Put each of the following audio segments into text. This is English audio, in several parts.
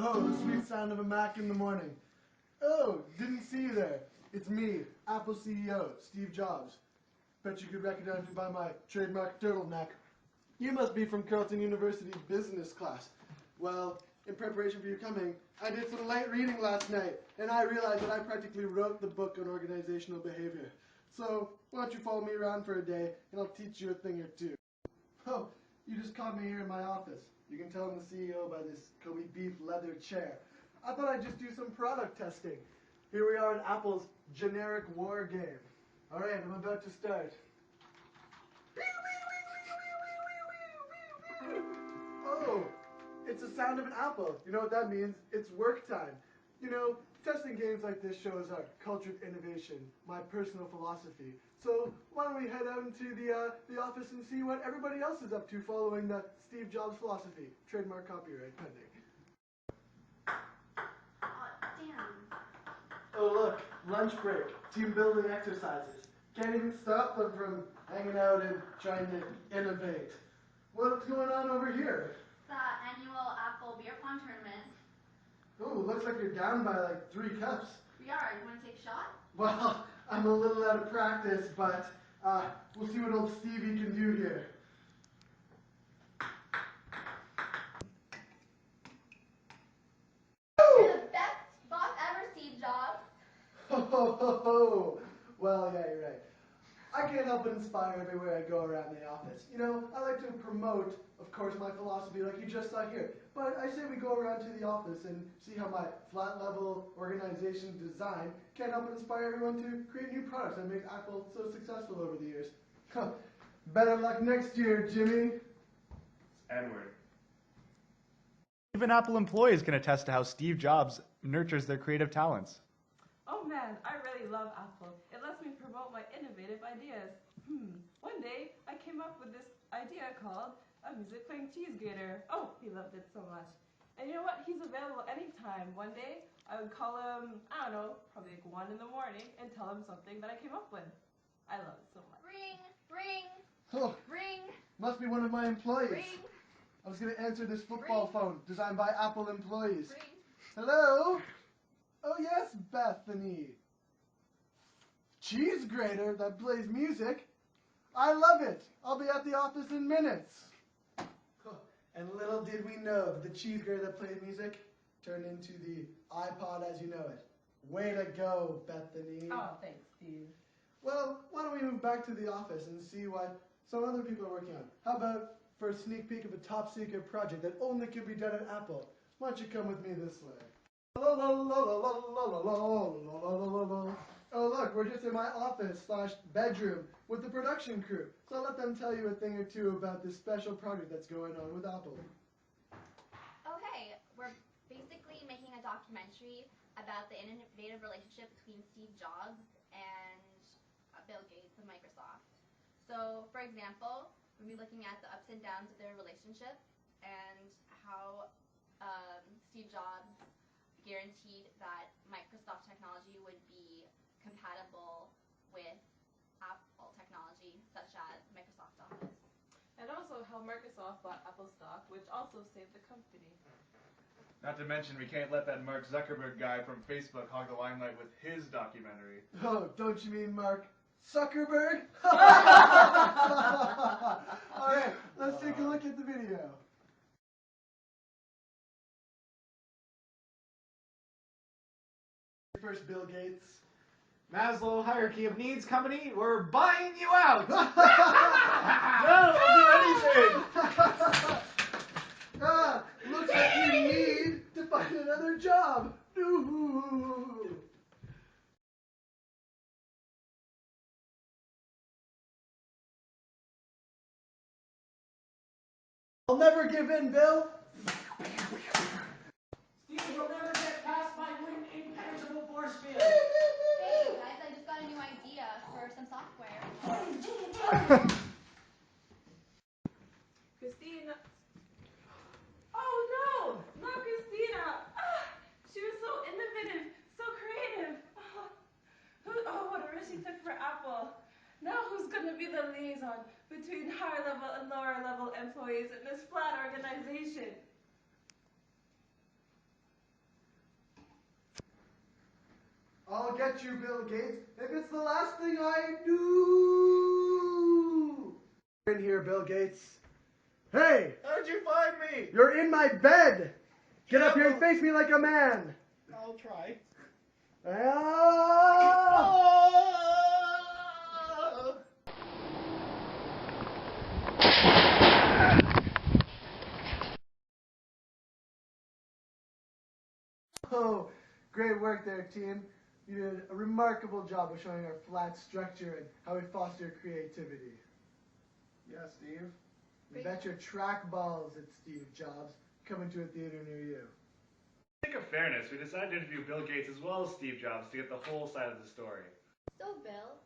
Oh, the sweet sound of a Mac in the morning. Oh, didn't see you there. It's me, Apple CEO, Steve Jobs. Bet you could recognize me by my trademark turtleneck. You must be from Carleton University business class. Well, in preparation for your coming, I did some light reading last night, and I realized that I practically wrote the book on organizational behavior. So, why don't you follow me around for a day, and I'll teach you a thing or two. Oh, you just caught me here in my office. You can tell I'm the CEO by this Kobe beef leather chair. I thought I'd just do some product testing. Here we are in Apple's generic war game. All right, I'm about to start. Oh, it's the sound of an apple. You know what that means? It's work time. You know, testing games like this shows our cultured innovation, my personal philosophy. So why don't we head out into the office and see what everybody else is up to following the Steve Jobs philosophy. Trademark copyright pending. Damn. Oh look, lunch break, team building exercises. Can't even stop them from hanging out and trying to innovate. What's going on over here? The annual Apple beer pong tournament. Ooh, looks like you're down by like 3 cups. We are. You want to take a shot? Well, I'm a little out of practice, but we'll see what old Stevie can do here. You're the best boss ever, Steve Jobs. Ho, ho, ho, ho. Well, yeah, you're right. I can't help but inspire everywhere I go around the office. You know, I like to promote, of course, my philosophy like you just saw here. But I say we go around to the office and see how my flat-level organization design can help inspire everyone to create new products that make Apple so successful over the years. Better luck next year, Jimmy. Edward. Even Apple employees can attest to how Steve Jobs nurtures their creative talents. Oh man, I really love Apple. It lets me promote my innovative ideas. One day, I came up with this idea called a music playing cheese grater. Oh, he loved it so much. And you know what? He's available anytime. One day, I would call him, I don't know, probably like 1 in the morning and tell him something that I came up with. I love it so much. Ring, ring, Oh, ring, must be one of my employees. ring, I was going to answer this football phone designed by Apple employees. ring. Hello? Oh yes, Bethany. Cheese grater that plays music? I love it. I'll be at the office in minutes. And little did we know that the cheese grater that plays music turned into the iPod as you know it. Way to go, Bethany. Oh, thanks, Steve. Well, why don't we move back to the office and see what some other people are working on? How about for a sneak peek of a top secret project that only can be done at Apple? Why don't you come with me this way? Oh look, we're just in my office/bedroom with the production crew. So I'll let them tell you a thing or two about this special project that's going on with Apple. Okay, we're basically making a documentary about the innovative relationship between Steve Jobs and Bill Gates of Microsoft. So, for example, we'll be looking at the ups and downs of their relationship and how Steve Jobs guaranteed that Microsoft technology would be compatible with Apple technology, such as Microsoft Office. And also how Microsoft bought Apple stock, which also saved the company. Not to mention, we can't let that Mark Zuckerberg guy from Facebook hog the limelight with his documentary. Oh, don't you mean Mark Zuckerberg? All right, let's take a look at the video. First, Bill Gates. Maslow hierarchy of needs company, we're buying you out. No, I'll do anything. Looks like you need to find another job. Ooh. I'll never give in, Bill. Steve will never get past my impenetrable force field. Hey guys, I just got a new idea for some software. Christina. Oh no! Not Christina! She was so innovative, so creative. What a risk she took for Apple. Now who's going to be the liaison between higher level and lower level employees in this flat organization? I'll get you, Bill Gates, if it's the last thing I do. In here, Bill Gates. Hey! How'd you find me? You're in my bed! Get Yeah, up here and well- face me like a man! I'll try. Oh, great work there, team. You did a remarkable job of showing our flat structure and how we foster creativity. Yeah, Steve. You bet your track balls it's Steve Jobs coming to a theater near you. For the sake of fairness, we decided to interview Bill Gates as well as Steve Jobs to get the whole side of the story. So, Bill,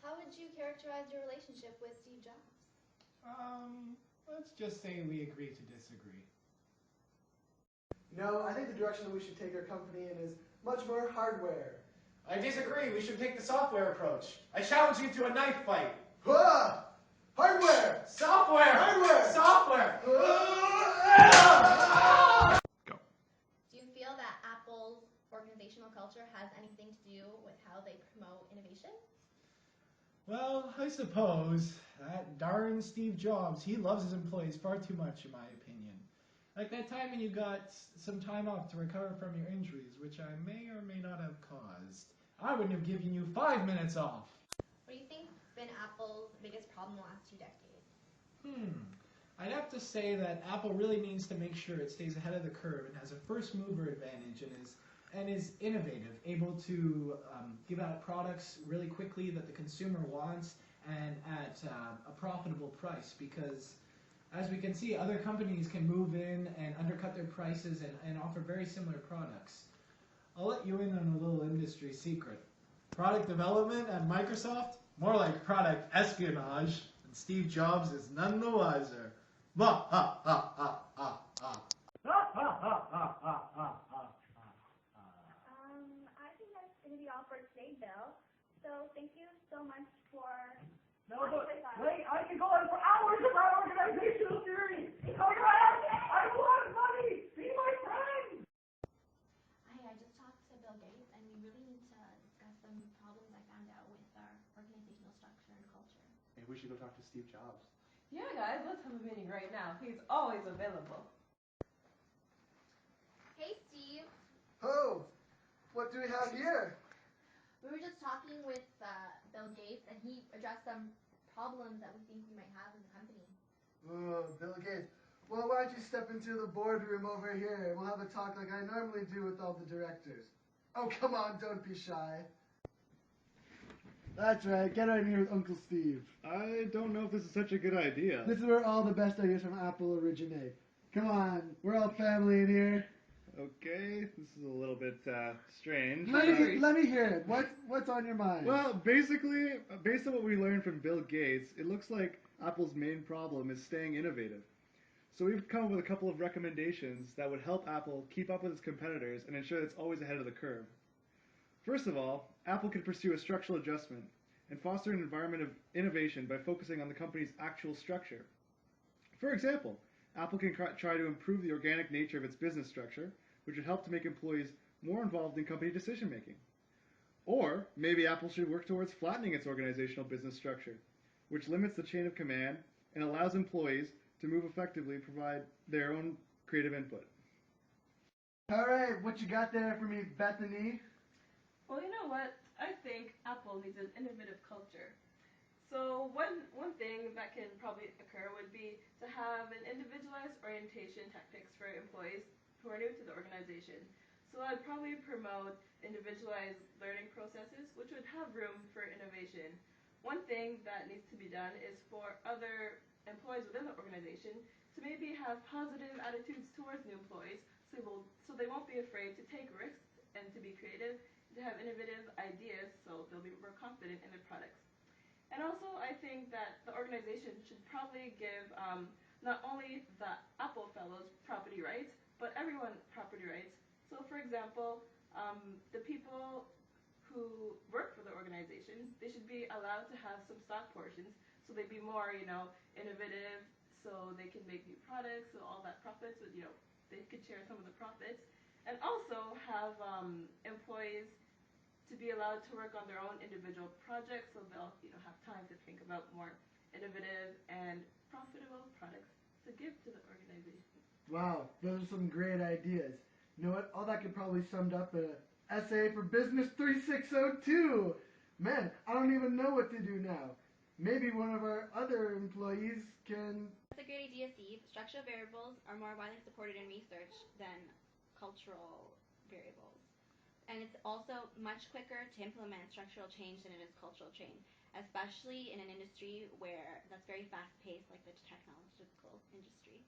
how would you characterize your relationship with Steve Jobs? Let's just say we agree to disagree. No, I think the direction that we should take our company in is much more hardware. I disagree. We should take the software approach. I challenge you to a knife fight. Huh! Hardware! Software! Hardware! Software! Do you feel that Apple's organizational culture has anything to do with how they promote innovation? Well, I suppose. That darn Steve Jobs, he loves his employees far too much, in my opinion. Like that time when you got some time off to recover from your injuries, which I may or may not have caused. I wouldn't have given you 5 minutes off. What do you think has been Apple's biggest problem the last 2 decades? I'd have to say that Apple really needs to make sure it stays ahead of the curve and has a first mover advantage and is innovative, able to give out products really quickly that the consumer wants and at a profitable price, because as we can see, other companies can move in and undercut their prices and offer very similar products. I'll let you in on a little industry secret. Product development at Microsoft? More like product espionage, and Steve Jobs is none the wiser. Bah, ha, ha, ha, ha, ha. I think that's going to be all for today, Bill. So thank you so much for... No, but wait, I can go on for hours about organizational theory. Come on, I want money. Be my friend. Hi, I just talked to Bill Gates, and we really need to discuss some problems I found out with our organizational structure and culture. Maybe we should go talk to Steve Jobs. Yeah, guys, let's have a meeting right now. He's always available. Hey, Steve. Oh, what do we have here? We were just talking with Bill Gates, and he addressed some problems that we think we might have in the company. Oh, Bill Gates. Well, why don't you step into the boardroom over here and we'll have a talk like I normally do with all the directors. Oh, come on, don't be shy. That's right, get right in here with Uncle Steve. I don't know if this is such a good idea. This is where all the best ideas from Apple originate. Come on, we're all family in here. Okay, this is a little bit strange. Let me hear it. What's on your mind? Well, basically, based on what we learned from Bill Gates, it looks like Apple's main problem is staying innovative. So we've come up with a couple of recommendations that would help Apple keep up with its competitors and ensure that it's always ahead of the curve. First of all, Apple could pursue a structural adjustment and foster an environment of innovation by focusing on the company's actual structure. For example, Apple can try to improve the organic nature of its business structure, which would help to make employees more involved in company decision making. Or maybe Apple should work towards flattening its organizational business structure, which limits the chain of command and allows employees to move effectively and provide their own creative input. All right, what you got there for me, Bethany? Well, you know what? I think Apple needs an innovative culture. So one thing that can probably occur would be to have an individualized orientation tactics for employees who are new to the organization. So I'd probably promote individualized learning processes, which would have room for innovation. One thing that needs to be done is for other employees within the organization to maybe have positive attitudes towards new employees, so they won't be afraid to take risks and to be creative, to have innovative ideas, so they'll be more confident in their products. And also, I think that the organization should probably give not only the Apple Fellows property rights, but everyone property rights. So, for example, the people who work for the organization, they should be allowed to have some stock portions, so they'd be more, innovative, so they can make new products, so all that profits would, they could share some of the profits. And also have employees to be allowed to work on their own individual projects, so they'll have time to think about more innovative and profitable products to give to the organization. Wow, those are some great ideas. You know what? All that could probably summed up a essay for Business 3602. Man, I don't even know what to do now. Maybe one of our other employees can... That's a great idea, Steve. Structural variables are more widely supported in research than cultural variables. And it's also much quicker to implement structural change than it is cultural change, especially in an industry that's very fast-paced, like the technological industry.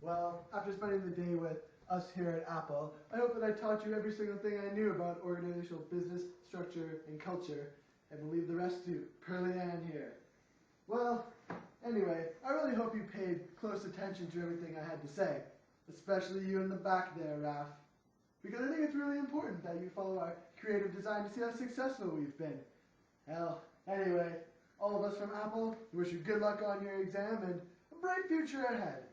Well, after spending the day with us here at Apple, I hope that I taught you every single thing I knew about organizational business, structure, and culture, and will leave the rest to Pearly Ann here. Well, anyway, I really hope you paid close attention to everything I had to say, especially you in the back there, Raph. Because I think it's really important that you follow our creative design to see how successful we've been. Well, anyway, all of us from Apple wish you good luck on your exam and a bright future ahead.